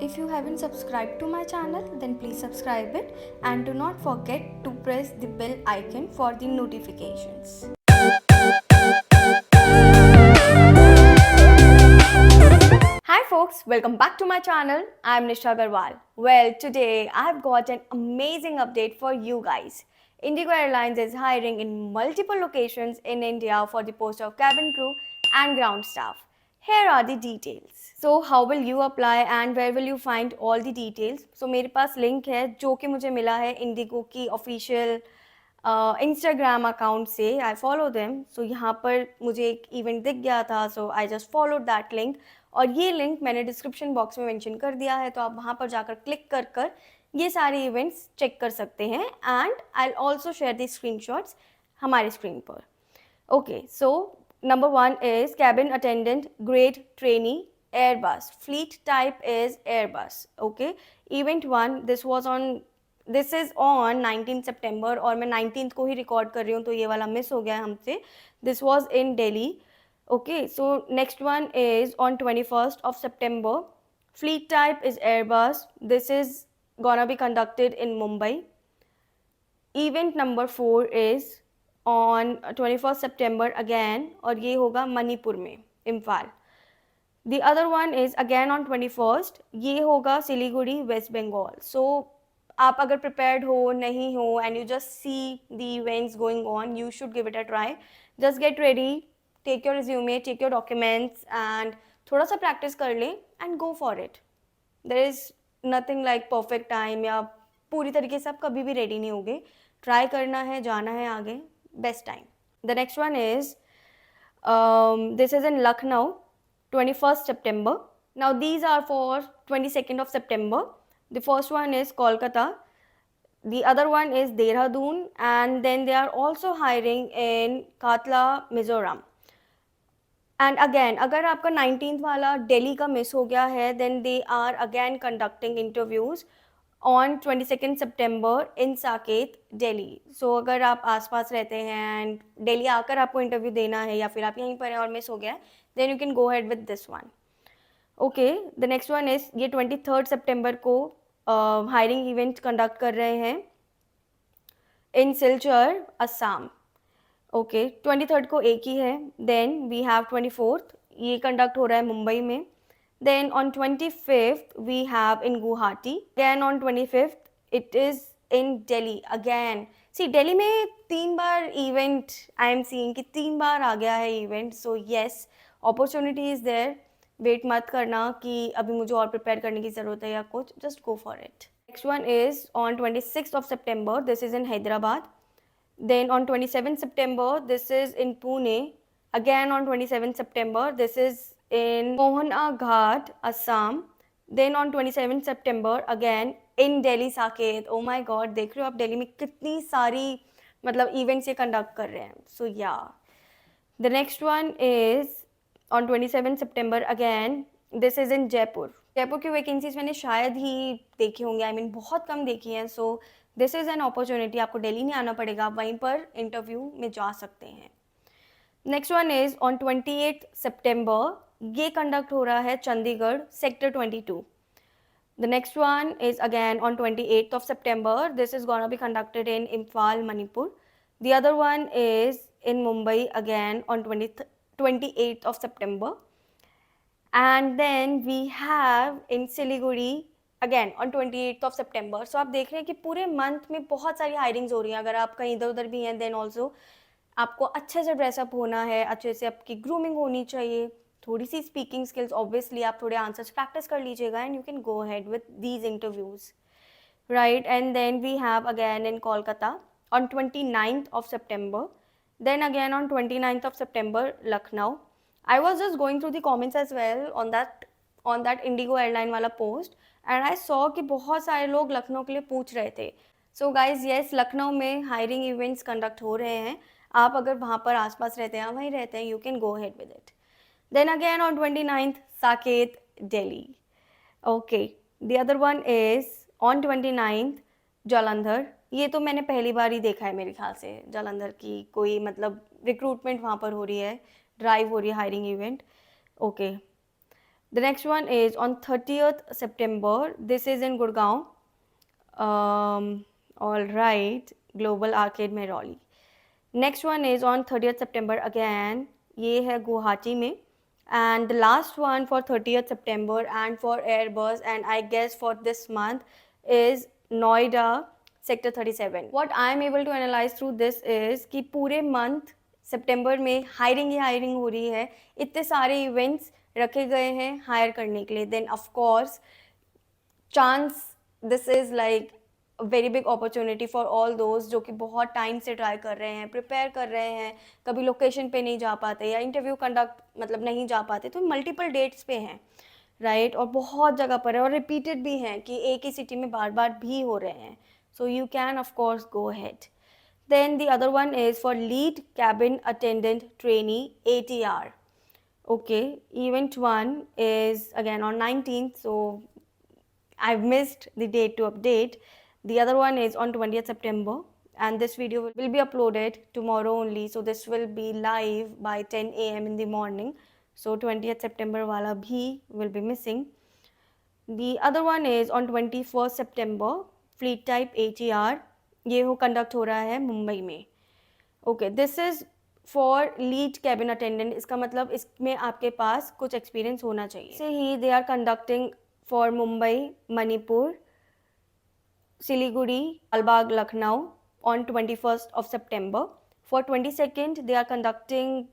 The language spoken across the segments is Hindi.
If you haven't subscribed to my channel, then please subscribe it and do not forget to press the bell icon for the notifications. Hi folks, welcome back to my channel. I'm Nisha Agarwal. Well, today I've got an amazing update for you guys. Indigo Airlines is hiring in multiple locations in India for the post of cabin crew and ground staff. Here are the details. So how will you apply and where will you find all the details? So मेरे पास लिंक है जो कि मुझे मिला है इंडिगो की ऑफिशियल इंस्टाग्राम अकाउंट से. I follow them. सो यहाँ पर मुझे एक इवेंट दिख गया था, so I just followed that link. और ये लिंक मैंने डिस्क्रिप्शन बॉक्स में मेंशन कर दिया है, तो आप वहाँ पर जाकर क्लिक कर कर ये सारे इवेंट्स चेक कर सकते हैं. And I also share the screenshots हमारे स्क्रीन पर. Okay, so number 1 is cabin attendant grade trainee Airbus. Fleet type is Airbus. Okay, event 1, this is on 19 September और मैं 19th को ही रिकॉर्ड कर रही हूँ, तो ये वाला मिस हो गया है हमसे. This was in Delhi. Okay, so next one is on 21st of September. Fleet type is Airbus. This is gonna be conducted in Mumbai. Event number 4 is on 21st September again, और ये होगा मणिपुर में, Imphal. The other one is again on 21st, ये होगा सिलीगुड़ी, वेस्ट बंगाल. So आप अगर prepared हो, नहीं हो, and you just see the events going on, you should give it a try. Just get ready, take your resume, take your documents, and थोड़ा सा practice कर लें and go for it. There is nothing like perfect time, या पूरी तरीके से आप कभी भी ready नहीं होगे. ट्राई करना है, जाना है आगे. Best time. The next one is this is in Lucknow, 21st September. Now these are for 22nd of September. The first one is Kolkata, the other one is Dehradun, and then they are also hiring in Katla, Mizoram. And again, अगर आपका 19th वाला दिल्ली का मिस हो गया है, then they are again conducting interviews on 22nd September in Saket, Delhi. So अगर आप आसपास रहते हैं and दिल्ली आकर आपको इंटरव्यू देना है, या फिर आप यहीं पर हैं और मिस हो गया है, then you can go ahead with this one. Okay, the next one is ये 23rd September को हायरिंग इवेंट कंडक्ट कर रहे हैं इन सिलचर, असम. ओके, 23rd को एक ही है. देन वी हैव 24th, ये कंडक्ट हो रहा है मुंबई में. Then on 25th we have in Guwahati. Again on 25th it is in Delhi again. See, Delhi में 3 बार event I am seeing कि 3 बार आ गया है event. So yes, opportunity is there. Wait मत करना कि अभी मुझे और prepare करने की ज़रूरत है या कुछ. Just go for it. Next one is on 26th of September. This is in Hyderabad. Then on 27th September this is in Pune. Again on 27th September this is in Mohanaghat, Assam. Then on 27th September again in Delhi, Saket. Oh my God, देख रहे हो आप दिल्ली में कितनी सारी मतलब इवेंट्स ये कंडक्ट कर रहे हैं. So yeah, the next one is on 27th September again. This is in Jaipur. Jaipur की वैकेंसीज मैंने शायद ही देखी होंगी, आई मीन बहुत कम देखी हैं. So this is an opportunity, आपको दिल्ली नहीं आना पड़ेगा, आप वहीं पर इंटरव्यू में जा सकते हैं. Next one is on 28th September. ये कंडक्ट हो रहा है Chandigarh, sector 22. The next one is again on 28th of September. This is gonna be conducted in Imphal, Manipur. The other one is in Mumbai again on 28th of September. And then we have in Siliguri again on 28th of September. So आप देख रहे हैं कि पूरे मंथ में बहुत सारी हायरिंग्स हो रही हैं. अगर आप कहीं इधर उधर भी हैं, देन ऑल्सो आपको अच्छे से ड्रेसअप होना है, अच्छे से आपकी ग्रूमिंग होनी चाहिए, थोड़ी सी स्पीकिंग स्किल्स, ऑब्वियसली आप थोड़े आंसर्स प्रैक्टिस कर लीजिएगा and you can go ahead with these interviews, right. And then we have again in Kolkata on 29th of September. Then again on 29th of September, Lucknow. I was just going through the comments as well on that Indigo airline वाला post and I saw कि बहुत सारे लोग लखनऊ के लिए पूछ रहे थे. So guys, yes, लखनऊ में हायरिंग इवेंट्स कंडक्ट हो रहे हैं. आप अगर वहाँ पर आसपास रहते हैं, वहीं रहते हैं, you can go ahead with it. Then again on 29th, Saket, Delhi. Okay, the other one is on 29th, Jalandhar. ये तो मैंने पहली बार ही देखा है मेरे ख्याल से, जालंधर की कोई मतलब रिक्रूटमेंट वहाँ पर हो रही है, ड्राइव हो रही है, hiring event. Okay, The next one is on 30th September. This is in Gurgaon. All right, Global Arcade Meroli. Next one is on 30th September again. ये है गुवाहाटी में. And the last one for 30th September and for Airbus and I guess for this month is Noida Sector 37. What I am able to analyze through this is कि पूरे month सितंबर में हायरिंग ही हायरिंग हो रही है. इतने सारे इवेंट्स रखे गए हैं हायर करने के लिए. Then of course chance this is like very big opportunity for all those जो कि बहुत टाइम से ट्राई कर रहे हैं, प्रिपेयर कर रहे हैं, कभी लोकेशन पे नहीं जा पाते या इंटरव्यू कंडक्ट मतलब नहीं जा पाते, तो मल्टीपल डेट्स पे हैं, राइट और बहुत जगह पर है और रिपीटेड भी हैं कि एक ही सिटी में बार बार भी हो रहे हैं. So you can of course go head. Then the other one is for lead cabin attendant trainee ATR. Okay, event 1 is again on 19th, so I've missed the date to update. The other one is on 20th September and this video will be uploaded tomorrow only, so this will be live by 10 a.m. in the morning. So 20th September wala bhi will be missing. The other one is on 21st September, Fleet Type ATR. ये हो कंडक्ट हो रहा है मुंबई में. Okay, this is for lead cabin attendant. इसका मतलब इसमें आपके पास कुछ एक्सपीरियंस होना चाहिए. से ही they are conducting for Mumbai, Manipur, Siliguri, Lalbagh, Lucknow on 21st of September. For 22nd, they are conducting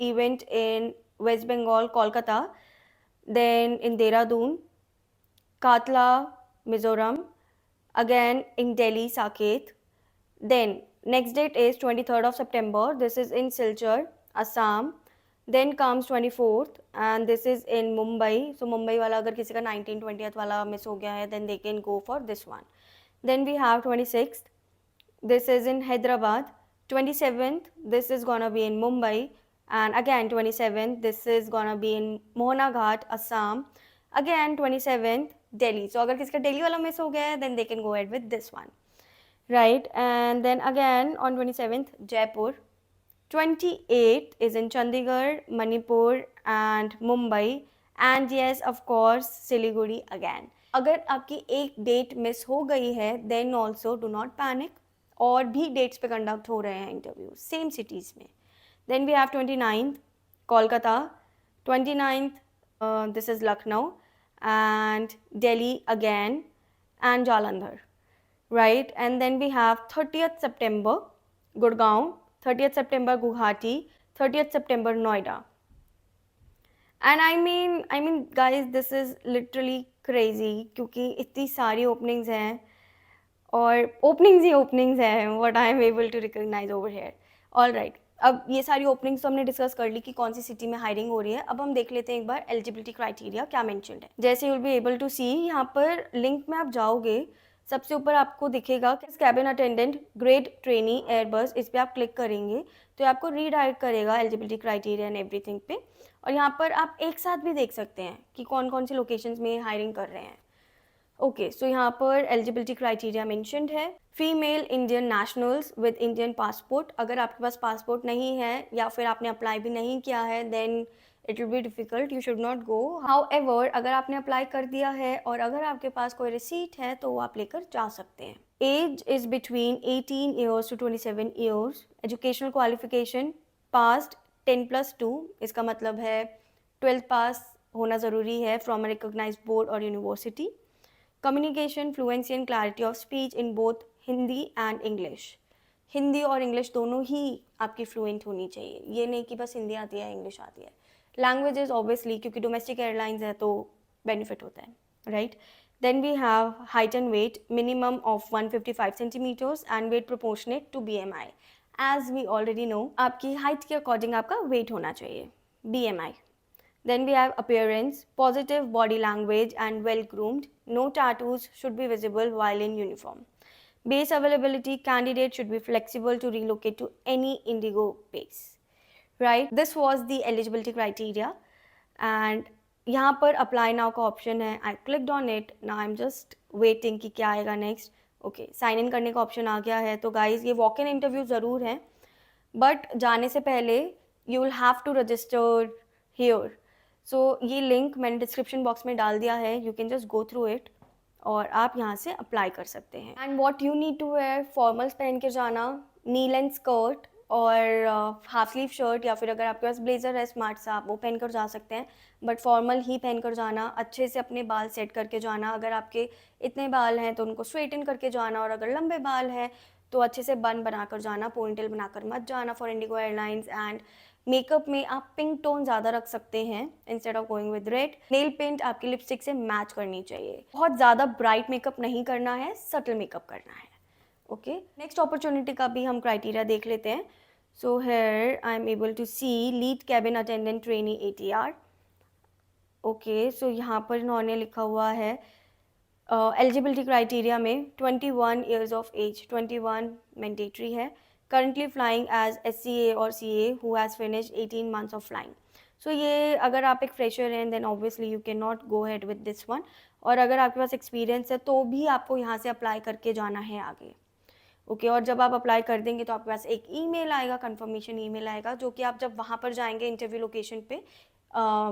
event in West Bengal, Kolkata, then in Dehradun, Katla, Mizoram, again in Delhi, Saket. Then next date is 23rd of September. This is in Silchar, Assam. Then comes 24th and this is in Mumbai. So Mumbai वाला अगर किसी का 19 20th वाला मिस हो गया है then they can go for this one. Then we have 26th. This is in Hyderabad. 27th, this is gonna be in Mumbai. And again 27th, this is gonna be in Mohana Ghat, Assam. Again 27th, Delhi. So अगर किसी का Delhi वाला मिस हो गया है then they can go ahead with this one. Right, and then again on 27th, Jaipur. 28th is in Chandigarh, Manipur and Mumbai. And yes, of course, Siliguri again. अगर आपकी एक डेट मिस हो गई है then also do not panic. और भी डेट्स पे कंडक्ट हो रहे हैं इंटरव्यू सेम सिटीज़ में. Then we have 29th, Kolkata. 29th, this is Lucknow and Delhi again and Jalandhar. Right, and then we have 30th September, Gurgaon, 30th September, Guwahati, 30th September, Noida. And I mean guys, this is literally crazy क्योंकि इतनी सारी openings हैं और openings ही openings हैं what I am able to recognize over here. All right, अब ये सारी openings तो हमने डिस्कस कर ली कि कौन सी सिटी में हायरिंग हो रही है. अब हम देख लेते हैं एक बार एलिजिबिलिटी क्राइटेरिया क्या मेंशन्ड है. जैसे you will be able to see, यहाँ पर लिंक में आप जाओगे, सबसे ऊपर आपको दिखेगा cabin attendant grade trainee Airbus. इस पर आप क्लिक करेंगे तो आपको रीडायरेक्ट करेगा एलिजिबिलिटी क्राइटेरिया एंड एवरीथिंग पे. और यहाँ पर आप एक साथ भी देख सकते हैं कि कौन कौन सी लोकेशंस में हायरिंग कर रहे हैं. ओके, सो यहाँ पर एलिजिबिलिटी क्राइटेरिया मेंशन्ड है. Female Indian nationals with Indian passport. अगर आपके पास पासपोर्ट नहीं है या फिर आपने अप्लाई भी नहीं किया है then it will be difficult, you should not go. However अगर आपने अप्लाई कर दिया है और अगर आपके पास कोई रिसीट है तो वो आप लेकर जा सकते हैं. Age is between 18 years to 27 years. Educational qualification passed 10+2. इसका मतलब है 12th पास होना ज़रूरी है फ्रॉम अ रिकॉग्नाइज्ड बोर्ड और university. Communication fluency and clarity of speech in both Hindi and English. Hindi और इंग्लिश दोनों ही आपकी फ्लुएंट होनी चाहिए. ये नहीं कि बस हिंदी आती है इंग्लिश आती है. लैंग्वेजेस ऑब्वियसली क्योंकि डोमेस्टिक एयरलाइंस है तो बेनिफिट होता है, right. Then we have height and weight minimum of 155 centimetres and weight proportionate to BMI. As we already know आपकी हाइट के अकॉर्डिंग आपका वेट होना चाहिए, BMI. Then we have appearance, positive body language and well groomed. No tattoos should be visible while in uniform. Base availability, candidate should be flexible to relocate to any Indigo base. Right? This was the eligibility criteria. And यहाँ पर apply now का option है. I clicked on it. Now I'm just waiting कि क्या आएगा next. Okay, sign in करने का option आ गया है. तो guys ये walk in interview ज़रूर है. But जाने से पहले you will have to register here. सो ये लिंक मैंने डिस्क्रिप्शन बॉक्स में डाल दिया है, you can just go through it और आप यहाँ से अप्लाई कर सकते हैं। And what you need to wear, formals पहन के जाना, नी लेंथ स्कर्ट और हाफ स्लीव शर्ट, या फिर अगर आपके पास ब्लेजर है स्मार्ट सा आप वो पहन कर जा सकते हैं, बट फॉर्मल ही पहन कर जाना। अच्छे से अपने बाल सेट करके जाना, अगर आपके इतने बाल हैं तो उनको स्ट्रेटन करके जाना, और अगर लंबे बाल हैं तो अच्छे से बन बनाकर जाना, पोनीटेल बनाकर मत जाना for IndiGo airlines. And makeup में आप पिंक टोन ज़्यादा रख सकते हैं instead of going with red. Nail paint आपकी लिपस्टिक से मैच करनी चाहिए। बहुत ज़्यादा ब्राइट मेकअप नहीं करना है, सटल मेकअप करना है। ओके, नेक्स्ट अपॉर्चुनिटी का भी हम क्राइटेरिया देख लेते हैं। So here I am able to see lead cabin attendant trainee ATR। Okay, so यहाँ पर इन्होंने लिखा हुआ है एलिजिबिलिटी क्राइटेरिया में 21 ईयर्स ऑफ एज, 21 मैंडेटरी है, currently flying as SCA or CA who has finished 18 months of flying. So ये अगर आप एक फ्रेशर हैं then obviously you cannot go ahead with this one, और अगर आपके पास एक्सपीरियंस है तो भी आपको यहाँ से अप्लाई करके जाना है आगे। ओके, और जब आप अप्लाई कर देंगे तो आपके पास एक ईमेल आएगा, कंफर्मेशन ईमेल आएगा, जो कि आप जब वहाँ पर जाएंगे इंटरव्यू लोकेशन पे,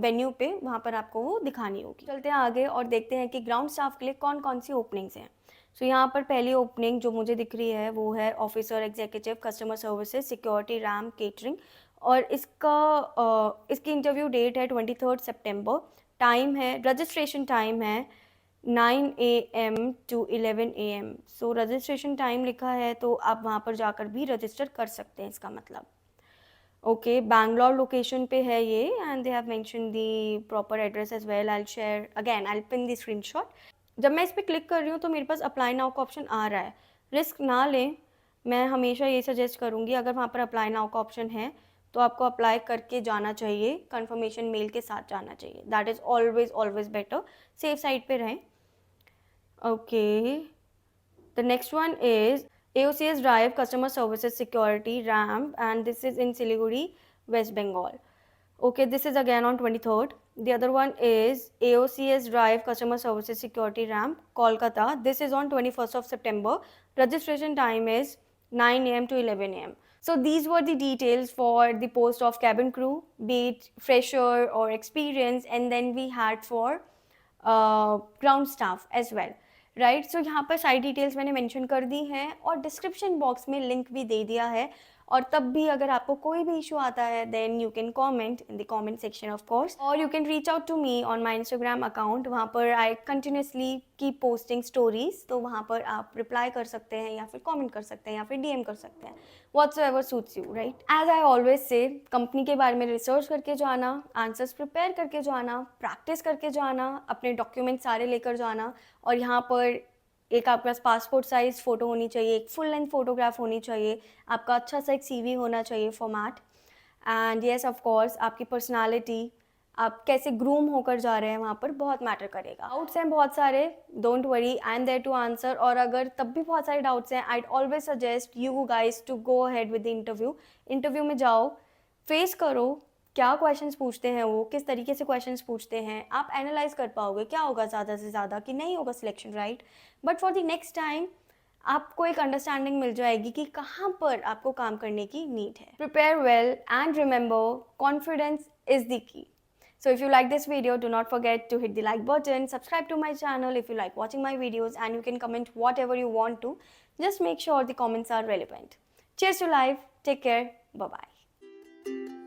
वेन्यू पे, वहाँ पर आपको वो दिखानी होगी। चलते हैं आगे और देखते हैं कि ग्राउंड स्टाफ के लिए कौन कौन सी ओपनिंग्स हैं। सो यहाँ पर पहली ओपनिंग जो मुझे दिख रही है वो है officer executive customer services security RAM catering, और इसकी इंटरव्यू डेट है 23 सितंबर। टाइम है, रजिस्ट्रेशन टाइम है 9 AM to 11 AM। So registration time लिखा है तो आप वहाँ पर जाकर भी रजिस्टर कर सकते हैं, इसका मतलब। ओके, बैंगलोर लोकेशन पे है ये, and they have mention the proper address as well. I share again, I pin the screenshot. जब मैं इस पर क्लिक कर रही हूँ तो मेरे पास अप्लाई नाउ का ऑप्शन आ रहा है। रिस्क ना लें, मैं हमेशा ये सजेस्ट करूँगी अगर वहाँ पर अप्लाई नाउ का ऑप्शन है तो आपको अप्लाई करके जाना चाहिए, कंफर्मेशन मेल के साथ जाना चाहिए। That is always always better, safe side पे रहें। Okay, the next one is AOCS Drive Customer Services Security ramp, and this is in Siliguri, West Bengal. Okay, this is again on 23rd. The other one is AOCS Drive Customer Services Security ramp, Kolkata. This is on 21st of September. Registration time is 9 AM to 11 AM. So these were the details for the post of cabin crew, be it fresher or experience, and then we had for ground staff as well. Right, so यहाँ पर सारी डिटेल्स मैंने मेंशन कर दी हैं और डिस्क्रिप्शन बॉक्स में लिंक भी दे दिया है। और तब भी अगर आपको कोई भी इशू आता है then you can comment in the comment section of course, और you can reach out to me on my Instagram account. वहाँ पर I continuously keep posting stories, तो वहाँ पर आप रिप्लाई कर सकते हैं या फिर कमेंट कर सकते हैं या फिर DM कर सकते हैं, whatsoever suits you. Right, as I always say, company के बारे में रिसर्च करके जाना, आंसर्स प्रिपेयर करके जाना, प्रैक्टिस करके जाना, अपने डॉक्यूमेंट सारे लेकर जाना, और यहाँ पर एक आपके पास पासपोर्ट साइज़ फ़ोटो होनी चाहिए, एक फुल लेंथ फोटोग्राफ होनी चाहिए, आपका अच्छा सा एक CV होना चाहिए format, and yes of course आपकी पर्सनालिटी, आप कैसे ग्रूम होकर जा रहे हैं वहाँ पर बहुत मैटर करेगा। डाउट्स हैं बहुत सारे, don't worry, I am there to answer. और अगर तब भी बहुत सारे डाउट्स हैं, I always suggest you guys to go ahead with the interview में जाओ, फेस करो, क्या क्वेश्चंस पूछते हैं वो, किस तरीके से क्वेश्चंस पूछते हैं, आप एनालाइज कर पाओगे क्या होगा ज़्यादा से ज़्यादा कि नहीं होगा selection, right. But for the next time आपको एक अंडरस्टैंडिंग मिल जाएगी कि कहाँ पर आपको काम करने की नीड है। Prepare well and remember, confidence is the key. So if you like this video, do not forget to hit the like button, subscribe to my channel if you like watching my videos, and you can comment whatever you want to. Just make sure the comments are relevant. Cheers to life, take care, bye bye.